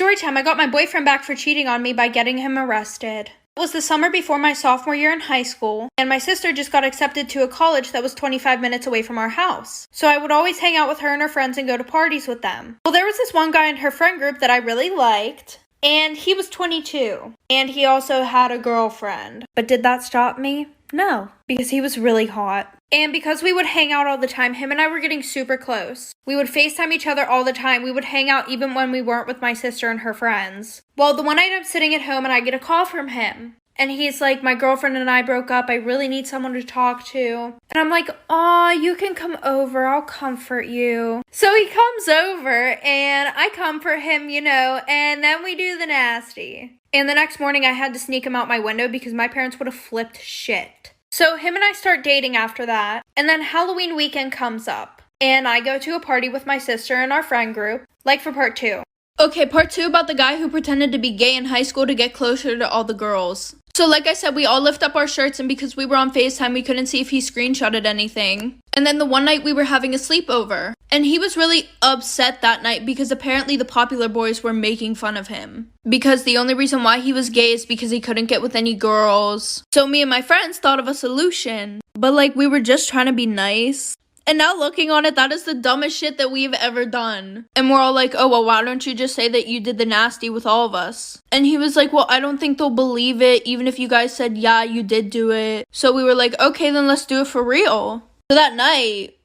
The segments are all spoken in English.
Storytime, I got my boyfriend back for cheating on me by getting him arrested. It was the summer before my sophomore year in high school, and my sister just got accepted to a college that was 25 minutes away from our house. So I would always hang out with her and her friends and go to parties with them. Well, there was this one guy in her friend group that I really liked, and he was 22. And he also had a girlfriend. But did that stop me? No, because he was really hot. And because we would hang out all the time, him and I were getting super close. We would FaceTime each other all the time. We would hang out even when we weren't with my sister and her friends. Well, the one night I'm sitting at home and I get a call from him. And he's like, my girlfriend and I broke up. I really need someone to talk to. And I'm like, aw, you can come over. I'll comfort you. So he comes over and I comfort him, and then we do the nasty. And the next morning I had to sneak him out my window because my parents would have flipped shit. So him and I start dating after that. And then Halloween weekend comes up. And I go to a party with my sister and our friend group, like for part 2. Okay, part 2 about the guy who pretended to be gay in high school to get closer to all the girls. So like I said, we all lift up our shirts, and because we were on FaceTime, we couldn't see if he screenshotted anything. And then the one night we were having a sleepover, and he was really upset that night because apparently the popular boys were making fun of him. Because the only reason why he was gay is because he couldn't get with any girls. So me and my friends thought of a solution, but we were just trying to be nice. And now looking on it, that is the dumbest shit that we've ever done. And we're all like, oh, well, why don't you just say that you did the nasty with all of us? And he was like, well, I don't think they'll believe it, even if you guys said, yeah, you did do it. So we were like, okay, then let's do it for real. So that night,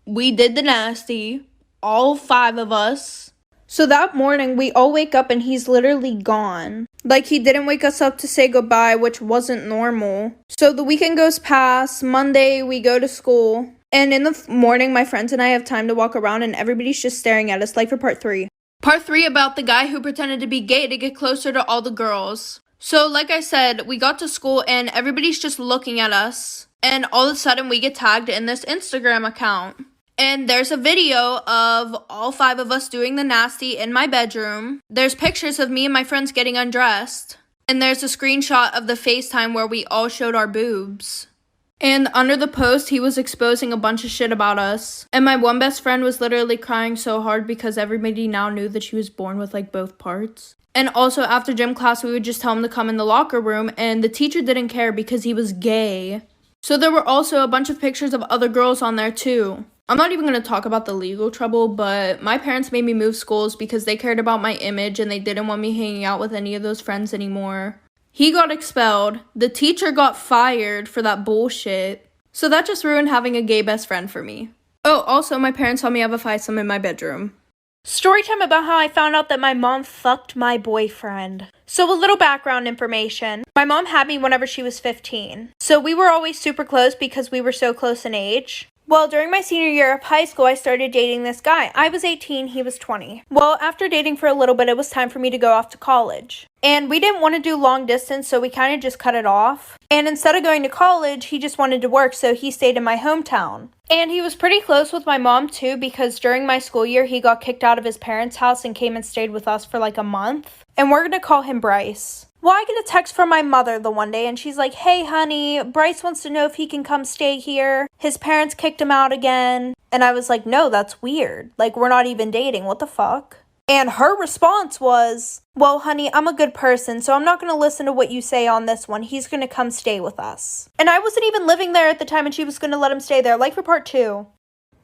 we did the nasty, all 5 of us. So that morning, we all wake up and he's literally gone. He didn't wake us up to say goodbye, which wasn't normal. So the weekend goes past. Monday, we go to school. And in the morning, my friends and I have time to walk around and everybody's just staring at us, like for part 3. Part 3 about the guy who pretended to be gay to get closer to all the girls. So like I said, we got to school and everybody's just looking at us. And all of a sudden, we get tagged in this Instagram account. And there's a video of all 5 of us doing the nasty in my bedroom. There's pictures of me and my friends getting undressed. And there's a screenshot of the FaceTime where we all showed our boobs. And under the post, he was exposing a bunch of shit about us. And my one best friend was literally crying so hard because everybody now knew that she was born with both parts. And also after gym class, we would just tell him to come in the locker room. And the teacher didn't care because he was gay. So there were also a bunch of pictures of other girls on there too. I'm not even going to talk about the legal trouble, but my parents made me move schools because they cared about my image and they didn't want me hanging out with any of those friends anymore. He got expelled. The teacher got fired for that bullshit. So that just ruined having a gay best friend for me. Oh, also, my parents saw me have a foursome in my bedroom. Storytime about how I found out that my mom fucked my boyfriend. So a little background information. My mom had me whenever she was 15. So we were always super close because we were so close in age. Well, during my senior year of high school, I started dating this guy. I was 18, he was 20. Well, after dating for a little bit, it was time for me to go off to college. And we didn't want to do long distance, so we kind of just cut it off. And instead of going to college, he just wanted to work, so he stayed in my hometown. And he was pretty close with my mom, too, because during my school year, he got kicked out of his parents' house and came and stayed with us for a month. And we're going to call him Bryce. Well, I get a text from my mother the one day, and she's like, hey, honey, Bryce wants to know if he can come stay here. His parents kicked him out again. And I was like, no, that's weird. We're not even dating. What the fuck? And her response was, well, honey, I'm a good person, so I'm not going to listen to what you say on this one. He's going to come stay with us. And I wasn't even living there at the time, and she was going to let him stay there, for part 2.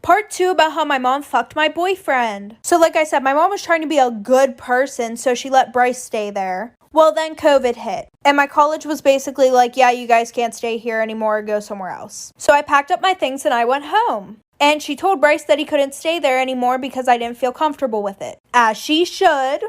Part 2 about how my mom fucked my boyfriend. So like I said, my mom was trying to be a good person, so she let Bryce stay there. Well, then COVID hit, and my college was basically like, yeah, you guys can't stay here anymore, go somewhere else. So I packed up my things and I went home. And she told Bryce that he couldn't stay there anymore because I didn't feel comfortable with it. As she should.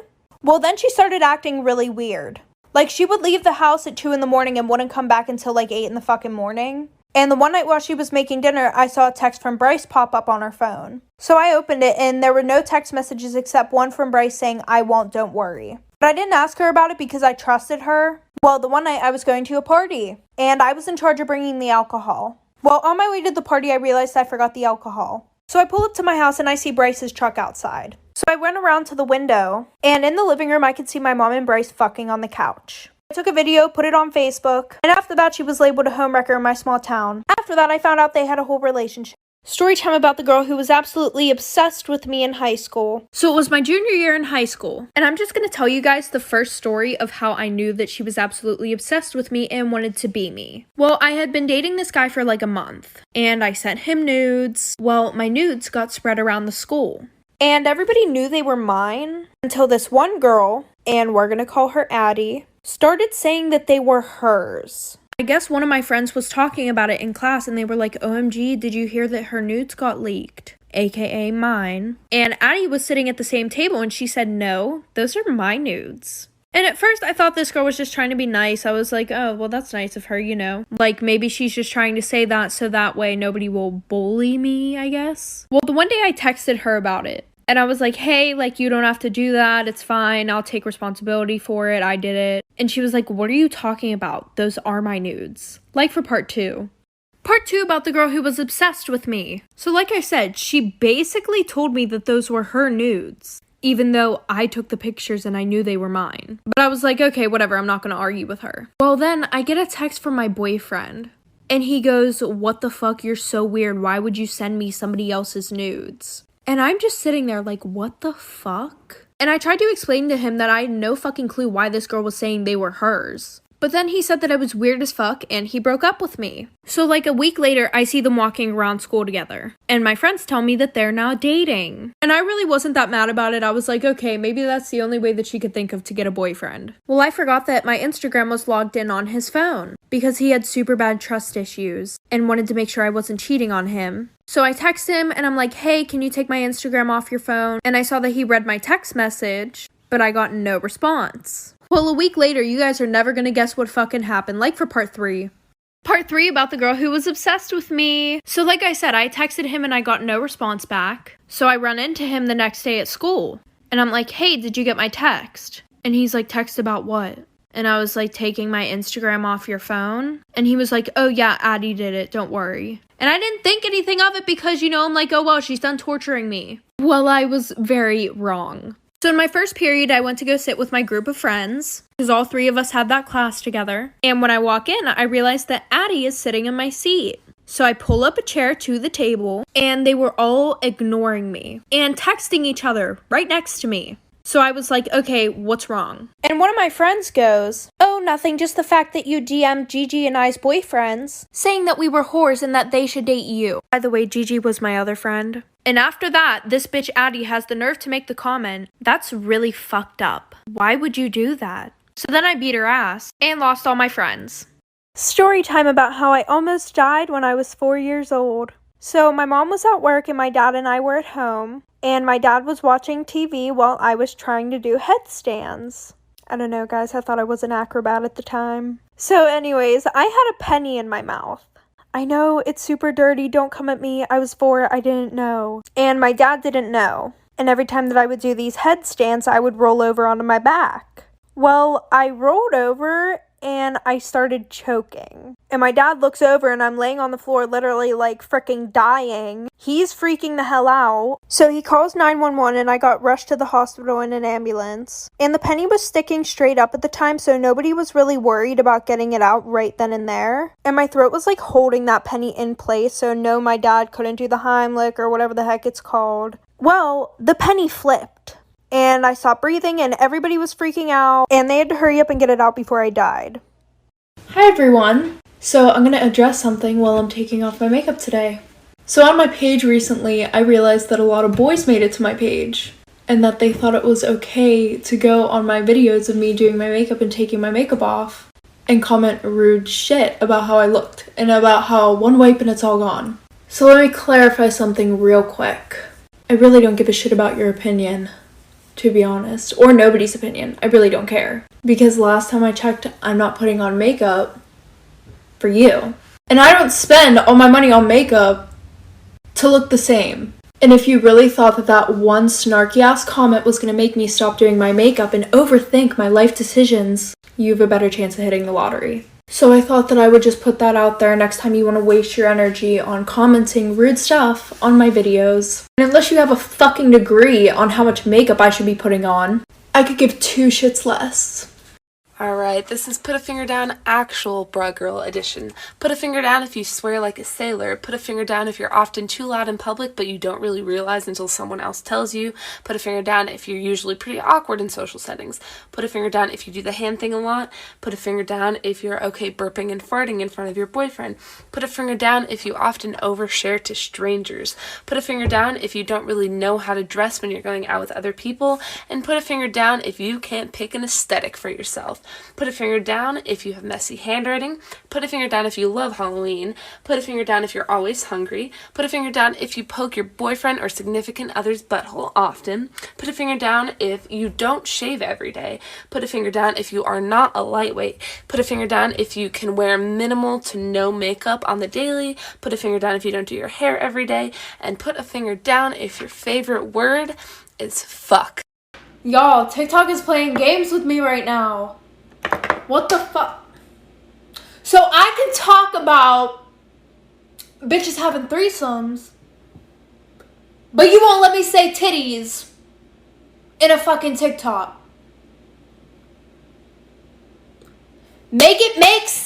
Well, then she started acting really weird. She would leave the house at 2 in the morning and wouldn't come back until 8 in the fucking morning. And the one night while she was making dinner, I saw a text from Bryce pop up on her phone. So I opened it and there were no text messages except one from Bryce saying, I won't, don't worry. But I didn't ask her about it because I trusted her. Well, the one night I was going to a party and I was in charge of bringing the alcohol. Well, on my way to the party, I realized I forgot the alcohol. So I pull up to my house and I see Bryce's truck outside. So I went around to the window and in the living room, I could see my mom and Bryce fucking on the couch. I took a video, put it on Facebook, and after that, she was labeled a homewrecker in my small town. After that, I found out they had a whole relationship. Story time about the girl who was absolutely obsessed with me in high school. So it was my junior year in high school, and I'm just going to tell you guys the first story of how I knew that she was absolutely obsessed with me and wanted to be me. Well, I had been dating this guy for like a month, and I sent him nudes. Well, my nudes got spread around the school, and everybody knew they were mine until this one girl, and we're going to call her Addie, started saying that they were hers. I guess one of my friends was talking about it in class and they were like, OMG, did you hear that her nudes got leaked? AKA mine. And Addie was sitting at the same table and she said, no, those are my nudes. And at first I thought this girl was just trying to be nice. I was like, oh, well, that's nice of her, you know. Like maybe she's just trying to say that so that way nobody will bully me, I guess. Well, the one day I texted her about it. And I was like, hey, like, you don't have to do that. It's fine. I'll take responsibility for it. I did it. And she was like, what are you talking about? Those are my nudes. Like for part 2. Part 2 about the girl who was obsessed with me. So like I said, she basically told me that those were her nudes, even though I took the pictures and I knew they were mine. But I was like, okay, whatever. I'm not going to argue with her. Well, then I get a text from my boyfriend. And he goes, what the fuck? You're so weird. Why would you send me somebody else's nudes? And I'm just sitting there like, what the fuck? And I tried to explain to him that I had no fucking clue why this girl was saying they were hers. But then he said that I was weird as fuck and he broke up with me. So like a week later, I see them walking around school together. And my friends tell me that they're now dating. And I really wasn't that mad about it. I was like, okay, maybe that's the only way that she could think of to get a boyfriend. Well, I forgot that my Instagram was logged in on his phone because he had super bad trust issues and wanted to make sure I wasn't cheating on him. So I text him and I'm like, hey, can you take my Instagram off your phone? And I saw that he read my text message, but I got no response. Well, a week later, you guys are never gonna guess what fucking happened, like for part 3. Part 3 about the girl who was obsessed with me. So like I said, I texted him and I got no response back. So I run into him the next day at school. And I'm like, hey, did you get my text? And he's like, text about what? And I was like, taking my Instagram off your phone? And he was like, oh yeah, Addie did it, don't worry. And I didn't think anything of it because, you know, I'm like, oh well, she's done torturing me. Well, I was very wrong. So in my first period, I went to go sit with my group of friends, because all 3 of us had that class together. And when I walk in, I realized that Addie is sitting in my seat. So I pull up a chair to the table, and they were all ignoring me and texting each other right next to me. So I was like, okay, what's wrong? And one of my friends goes, oh, nothing, just the fact that you DM'd Gigi and I's boyfriends, saying that we were whores and that they should date you. By the way, Gigi was my other friend. And after that, this bitch Addie has the nerve to make the comment, that's really fucked up. Why would you do that? So then I beat her ass and lost all my friends. Story time about how I almost died when I was 4 years old. So my mom was at work and my dad and I were at home. And my dad was watching TV while I was trying to do headstands. I don't know, guys. I thought I was an acrobat at the time. So anyways, I had a penny in my mouth. I know, it's super dirty. Don't come at me. I was 4. I didn't know. And my dad didn't know. And every time that I would do these headstands, I would roll over onto my back. Well, I rolled over and I started choking. And my dad looks over and I'm laying on the floor literally like freaking dying. He's freaking the hell out. So he calls 911 and I got rushed to the hospital in an ambulance. And the penny was sticking straight up at the time, so nobody was really worried about getting it out right then and there. And my throat was like holding that penny in place, so no, my dad couldn't do the Heimlich or whatever the heck it's called. Well, the penny flipped. And I stopped breathing and everybody was freaking out and they had to hurry up and get it out before I died. Hi everyone. So I'm going to address something while I'm taking off my makeup today. So on my page recently, I realized that a lot of boys made it to my page and that they thought it was okay to go on my videos of me doing my makeup and taking my makeup off and comment rude shit about how I looked and about how one wipe and it's all gone. So let me clarify something real quick. I really don't give a shit about your opinion, to be honest, or nobody's opinion. I really don't care. Because last time I checked, I'm not putting on makeup for you. And I don't spend all my money on makeup to look the same. And if you really thought that that one snarky ass comment was going to make me stop doing my makeup and overthink my life decisions, you have a better chance of hitting the lottery. So I thought that I would just put that out there next time you want to waste your energy on commenting rude stuff on my videos. And unless you have a fucking degree on how much makeup I should be putting on, I could give 2 shits less. Alright, this is Put a Finger Down actual Bruh Girl edition. Put a finger down if you swear like a sailor. Put a finger down if you're often too loud in public but you don't really realize until someone else tells you. Put a finger down if you're usually pretty awkward in social settings. Put a finger down if you do the hand thing a lot. Put a finger down if you're okay burping and farting in front of your boyfriend. Put a finger down if you often overshare to strangers. Put a finger down if you don't really know how to dress when you're going out with other people. And put a finger down if you can't pick an aesthetic for yourself. Put a finger down if you have messy handwriting. Put a finger down if you love Halloween. Put a finger down if you're always hungry. Put a finger down if you poke your boyfriend or significant other's butthole often. Put a finger down if you don't shave every day. Put a finger down if you are not a lightweight. Put a finger down if you can wear minimal to no makeup on the daily. Put a finger down if you don't do your hair every day. And put a finger down if your favorite word is fuck. Y'all, TikTok is playing games with me right now. What the fuck? So I can talk about bitches having threesomes, but you won't let me say titties in a fucking TikTok. Make it make sense.